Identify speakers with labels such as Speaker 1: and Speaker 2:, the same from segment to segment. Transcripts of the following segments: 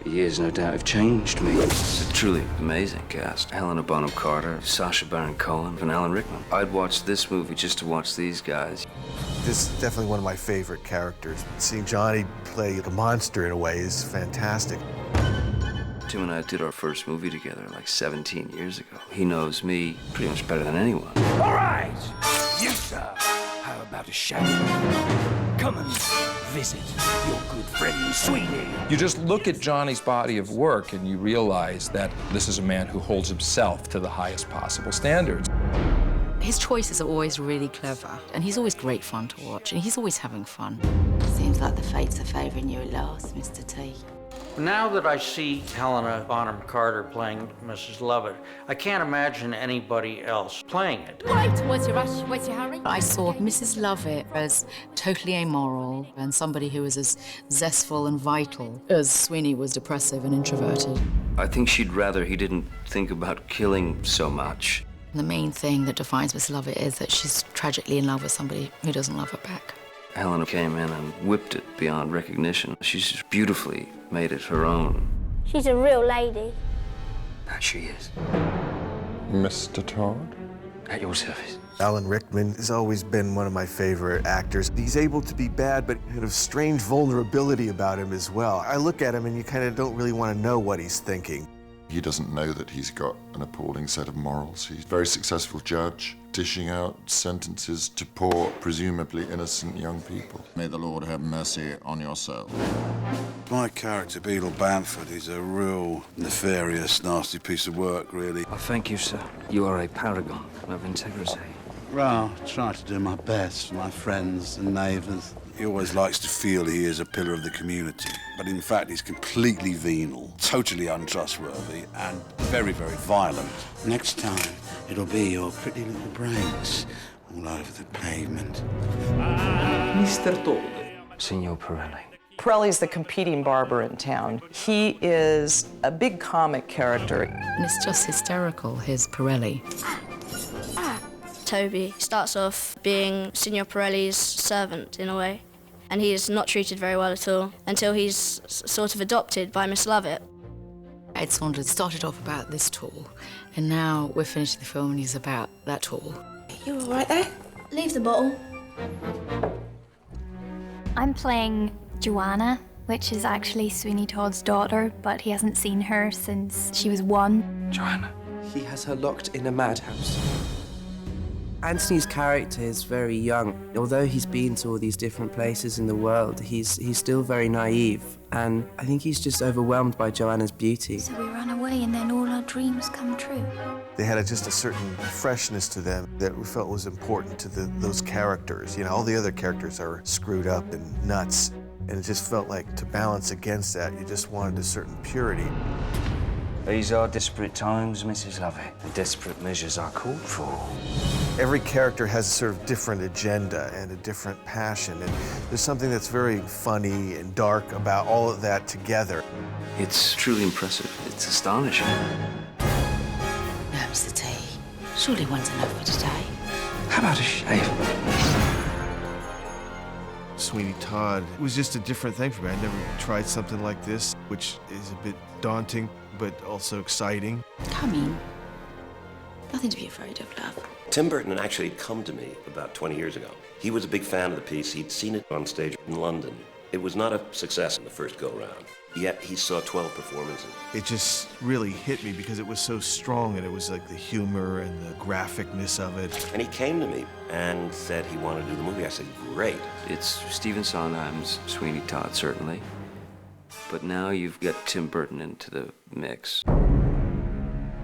Speaker 1: The years, no doubt, have changed me. It's a truly amazing cast. Helena Bonham Carter, Sacha Baron Cohen, and Alan Rickman. I'd watch this movie just to watch these guys.
Speaker 2: This is definitely one of my favorite characters. Seeing Johnny play a monster in a way is fantastic.
Speaker 1: Tim and I did our first movie together like 17 years ago. He knows me pretty much better than anyone.
Speaker 3: All right, you sir. How about a shave? Come and visit your good friend Sweeny.
Speaker 4: You just look at Johnny's body of work and you realize that this is a man who holds himself to the highest possible standards.
Speaker 5: His choices are always really clever, and he's always great fun to watch, and he's always having fun.
Speaker 6: Seems like the fates are favouring you at last, Mr. T.
Speaker 7: Now that I see Helena Bonham Carter playing Mrs. Lovett, I can't imagine anybody else playing it.
Speaker 5: Right, what's your rush? What's your hurry? I saw Mrs. Lovett as totally amoral and somebody who was as zestful and vital as Sweeny was depressive and introverted.
Speaker 1: I think she'd rather he didn't think about killing so much.
Speaker 5: The main thing that defines Miss Lovett is that she's tragically in love with somebody who doesn't love her back.
Speaker 1: Helena came in and whipped it beyond recognition. She's just beautifully made it her own.
Speaker 8: She's a real lady.
Speaker 1: That she is.
Speaker 4: Mr. Todd?
Speaker 1: At your service.
Speaker 2: Alan Rickman has always been one of my favorite actors. He's able to be bad, but had a strange vulnerability about him as well. I look at him and you kind of don't really want to know what he's thinking.
Speaker 9: He doesn't know that he's got an appalling set of morals. He's a very successful judge, dishing out sentences to poor, presumably innocent young people.
Speaker 10: May the Lord have mercy on your soul.
Speaker 11: My character, Beadle Bamford, is a real nefarious, nasty piece of work, really.
Speaker 1: Oh, thank you, sir. You are a paragon of integrity.
Speaker 11: Well, I try to do my best for my friends and neighbours. He always likes to feel he is a pillar of the community, but in fact he's completely venal, totally untrustworthy, and very, very violent. Next time, it'll be your pretty little brains all over the pavement.
Speaker 1: Mr. Todd. Signor Pirelli.
Speaker 12: Pirelli's the competing barber in town. He is a big comic character.
Speaker 5: And it's just hysterical, his Pirelli.
Speaker 8: Toby starts off being Signor Pirelli's servant, in a way. And he is not treated very well at all until he's sort of adopted by Miss Lovett.
Speaker 5: Ed Saunders started off about this tall, and now we're finishing the film and he's about that tall.
Speaker 6: You all right there?
Speaker 8: Leave the bottle.
Speaker 13: I'm playing Joanna, which is actually Sweeney Todd's daughter, but he hasn't seen her since she was 1.
Speaker 1: Joanna.
Speaker 14: He has her locked in a madhouse. Anthony's character is very young. Although he's been to all these different places in the world, he's still very naive, and I think he's just overwhelmed by Joanna's beauty.
Speaker 13: So we run away and then all our dreams come true.
Speaker 2: They had just a certain freshness to them that we felt was important to those characters. You know, all the other characters are screwed up and nuts, and it just felt like to balance against that, you just wanted a certain purity.
Speaker 1: These are desperate times, Mrs. Lovett. And desperate measures are called for.
Speaker 2: Every character has a sort of different agenda and a different passion, and there's something that's very funny and dark about all of that together.
Speaker 1: It's truly impressive. It's astonishing.
Speaker 6: No, Mr. T. Surely one's enough for today.
Speaker 1: How about a shave?
Speaker 2: Sweeney Todd was just a different thing for me. I never tried something like this, which is a bit daunting, but also exciting.
Speaker 6: Come in. Nothing to be afraid of, love.
Speaker 15: Tim Burton had actually come to me about 20 years ago. He was a big fan of the piece. He'd seen it on stage in London. It was not a success in the first go-round, yet he saw 12 performances.
Speaker 2: It just really hit me because it was so strong, and it was like the humor and the graphicness of it.
Speaker 15: And he came to me and said he wanted to do the movie. I said, great.
Speaker 1: It's Stephen Sondheim's Sweeney Todd, certainly. But now you've got Tim Burton into the mix.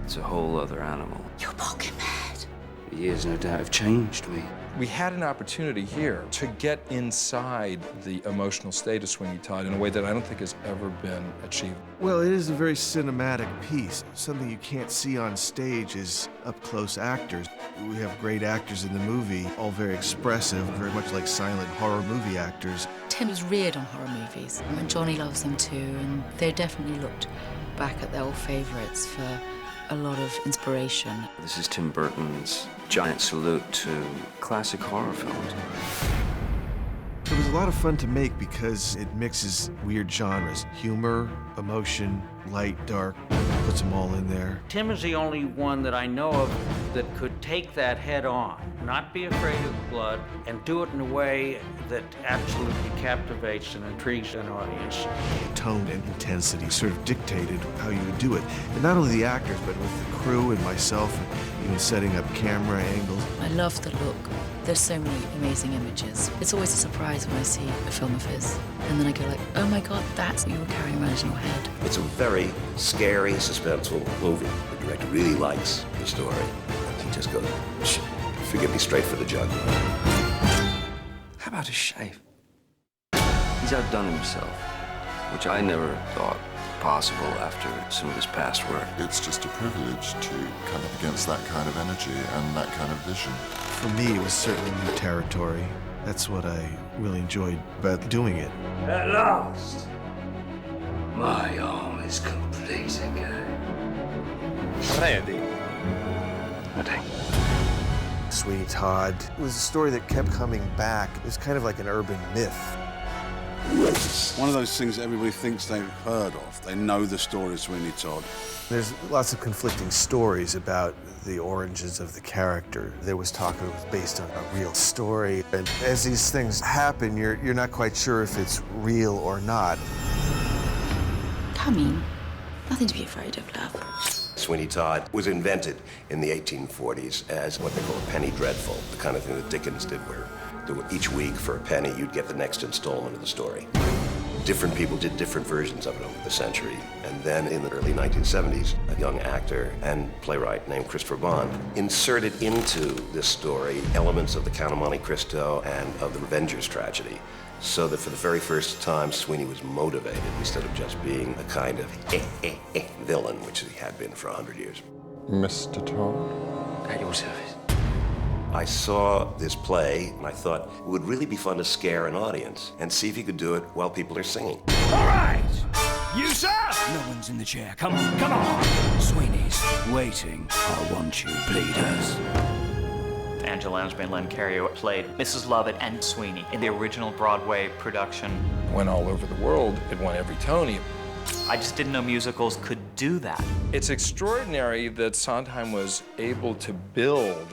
Speaker 1: It's a whole other animal.
Speaker 6: You're bogging mad.
Speaker 1: The years, no doubt, have changed me.
Speaker 4: We had an opportunity here to get inside the emotional state of Sweeney Todd in a way that I don't think has ever been achieved.
Speaker 2: Well, it is a very cinematic piece. Something you can't see on stage is up-close actors. We have great actors in the movie, all very expressive, very much like silent horror movie actors.
Speaker 5: Tim was reared on horror movies, and Johnny loves them too, and they definitely looked back at their old favorites for a lot of inspiration.
Speaker 1: This is Tim Burton's giant salute to classic horror films.
Speaker 2: It was a lot of fun to make because it mixes weird genres. Humor, emotion, light, dark, puts them all in there.
Speaker 7: Tim is the only one that I know of that could take that head on, not be afraid of blood, and do it in a way that absolutely captivates and intrigues an audience.
Speaker 2: Tone and intensity sort of dictated how you would do it. And not only the actors, but with the crew and myself, and even setting up camera angles.
Speaker 5: I love the look. There's so many amazing images. It's always a surprise when I see a film of his. And then I go like, oh my God, that's what you were carrying around in your head.
Speaker 15: It's a very scary, suspenseful movie. The director really likes the story. He just goes, forgive me, straight for the jugular.
Speaker 1: How about a shave? He's outdone himself, which I never thought possible after some of his past work.
Speaker 9: It's just a privilege to come up against that kind of energy and that kind of vision.
Speaker 2: For me, it was certainly new territory. That's what I really enjoyed about doing it.
Speaker 3: At last,
Speaker 1: My arm is complete again.
Speaker 3: ready.
Speaker 2: Sweeny Todd was a story that kept coming back. It was kind of like an urban myth.
Speaker 11: One of those things that everybody thinks they've heard of. They know the story of Sweeny Todd.
Speaker 2: There's lots of conflicting stories about the origins of the character. There was talk it was based on a real story. And as these things happen, you're not quite sure if it's real or not.
Speaker 6: Come in. Nothing to be afraid of, love.
Speaker 15: Sweeny Todd was invented in the 1840s as what they call a penny dreadful, the kind of thing that Dickens did where each week for a penny you'd get the next installment of the story. Different people did different versions of it over the century. And then in the early 1970s, a young actor and playwright named Christopher Bond inserted into this story elements of the Count of Monte Cristo and of the Revenger's tragedy, so that for the very first time, Sweeny was motivated instead of just being a kind of villain, which he had been for 100 years.
Speaker 4: Mr. Todd?
Speaker 1: At your service.
Speaker 15: I saw this play, and I thought it would really be fun to scare an audience and see if you could do it while people are singing.
Speaker 3: All right! You, sir? No one's in the chair. Come on, come on! Sweeney's waiting. I want you, bleeders.
Speaker 16: Angela Lansbury and Len Cariou played Mrs. Lovett and Sweeny in the original Broadway production.
Speaker 4: Went all over the world. It won every Tony.
Speaker 16: I just didn't know musicals could do that.
Speaker 4: It's extraordinary that Sondheim was able to build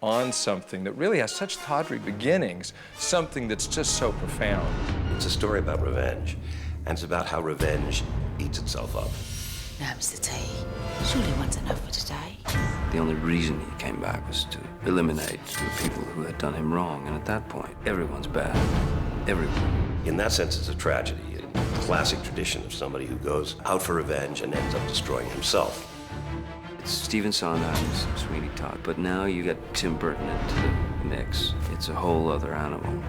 Speaker 4: on something that really has such tawdry beginnings, something that's just so profound.
Speaker 15: It's a story about revenge, and it's about how revenge eats itself up.
Speaker 6: Now, Mr. T, surely one's enough for today.
Speaker 1: The only reason he came back was to eliminate the people who had done him wrong, and at that point, everyone's bad. Everyone.
Speaker 15: In that sense, it's a tragedy, a classic tradition of somebody who goes out for revenge and ends up destroying himself.
Speaker 1: It's Stephen Sondheim's Sweeny Todd, but now you get Tim Burton into the mix. It's a whole other animal.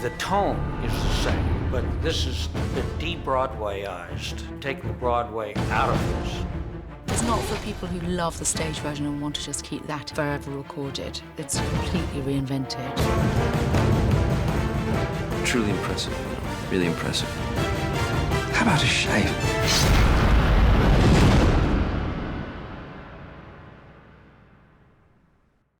Speaker 7: The tone is the same, but this is the de-Broadwayized. Take the Broadway out of this.
Speaker 5: It's not for people who love the stage version and want to just keep that forever recorded. It's completely reinvented.
Speaker 1: Truly impressive, really impressive. How about a shave?